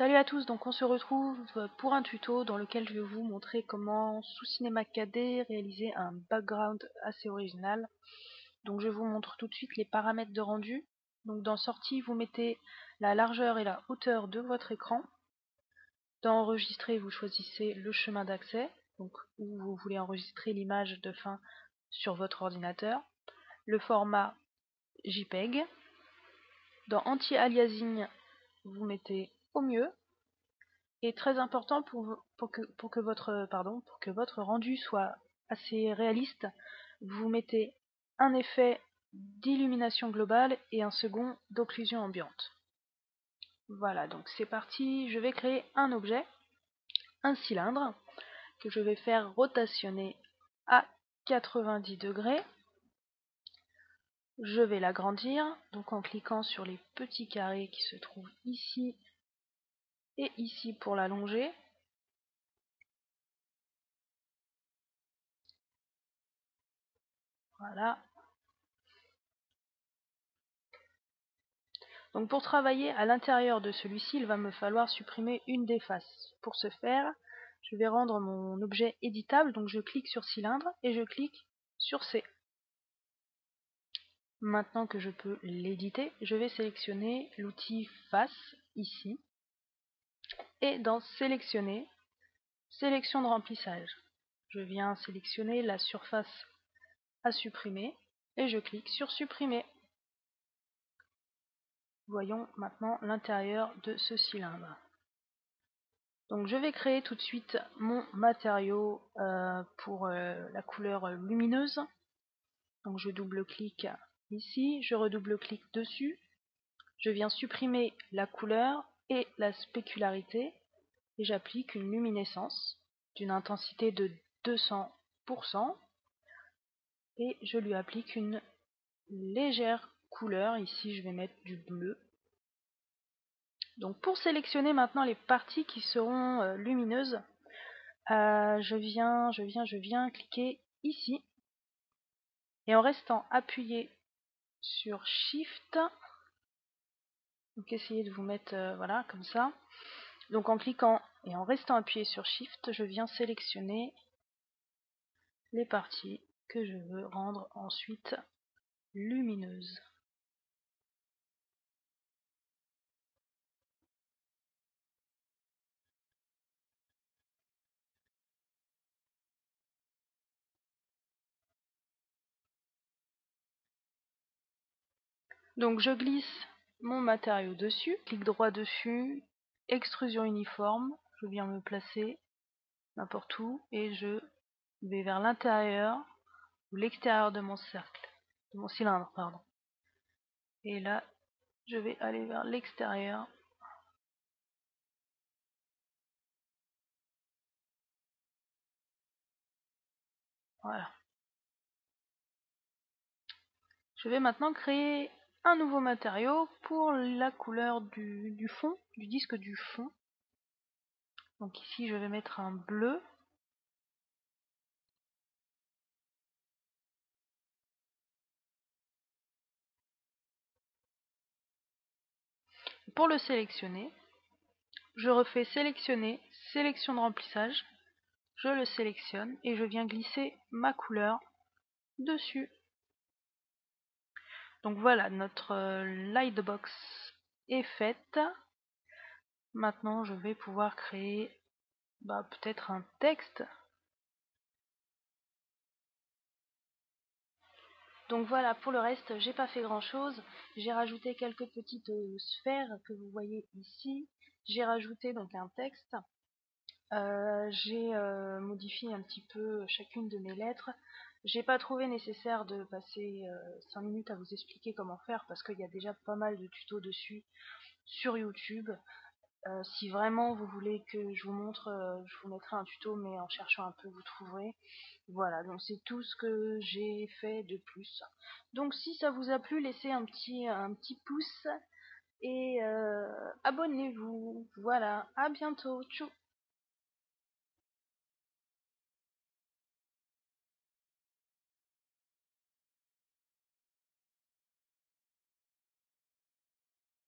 Salut à tous, donc on se retrouve pour un tuto dans lequel je vais vous montrer comment sous Cinema 4D réaliser un background assez original. Donc je vous montre tout de suite les paramètres de rendu. Donc dans sortie, vous mettez la largeur et la hauteur de votre écran. Dans enregistrer, vous choisissez le chemin d'accès, donc où vous voulez enregistrer l'image de fin sur votre ordinateur. Le format JPEG. Dans anti-aliasing, vous mettez au mieux. Et très important pour que votre rendu soit assez réaliste, vous mettez un effet d'illumination globale et un second d'occlusion ambiante. Voilà, donc c'est parti, je vais créer un objet, un cylindre, que je vais faire rotationner à 90 degrés. Je vais l'agrandir, donc en cliquant sur les petits carrés qui se trouvent ici et ici pour l'allonger. Voilà. Donc pour travailler à l'intérieur de celui-ci, il va me falloir supprimer une des faces. Pour ce faire, je vais rendre mon objet éditable, donc je clique sur cylindre et je clique sur C. Maintenant que je peux l'éditer, je vais sélectionner l'outil face ici et dans sélectionner, sélection de remplissage. Je viens sélectionner la surface à supprimer et je clique sur supprimer. Voyons maintenant l'intérieur de ce cylindre. Donc je vais créer tout de suite mon matériau pour la couleur lumineuse. Donc je double-clique ici, je redouble-clique dessus. Je viens supprimer la couleur et la spécularité et j'applique une luminescence d'une intensité de 200% et je lui applique une légère couleur. Ici je vais mettre du bleu. Donc pour sélectionner maintenant les parties qui seront lumineuses, je viens cliquer ici et en restant appuyé sur Shift, donc essayez de vous mettre voilà comme ça. Donc en cliquant et en restant appuyé sur Shift, je viens sélectionner les parties que je veux rendre ensuite lumineuses. Donc je glisse mon matériau dessus, clic droit dessus, extrusion uniforme, je viens me placer n'importe où et je vais vers l'intérieur ou l'extérieur de mon cercle, de mon cylindre, pardon. Et là, je vais aller vers l'extérieur. Voilà. Je vais maintenant créer un nouveau matériau pour la couleur du fond, du disque du fond. Donc ici, je vais mettre un bleu. Pour le sélectionner, je refais sélectionner, sélection de remplissage. Je le sélectionne et je viens glisser ma couleur dessus. Donc voilà, notre lightbox est faite. Maintenant, je vais pouvoir créer peut-être un texte. Donc voilà, pour le reste, j'ai pas fait grand chose. J'ai rajouté quelques petites sphères que vous voyez ici. J'ai rajouté donc un texte. J'ai modifié un petit peu chacune de mes lettres. J'ai pas trouvé nécessaire de passer 5 minutes à vous expliquer comment faire parce qu'il y a déjà pas mal de tutos dessus sur YouTube. Si vraiment vous voulez que je vous montre, je vous mettrai un tuto, mais en cherchant un peu vous trouverez. Voilà, donc c'est tout ce que j'ai fait de plus. Donc si ça vous a plu, laissez un petit pouce et abonnez-vous. Voilà, à bientôt, tchou.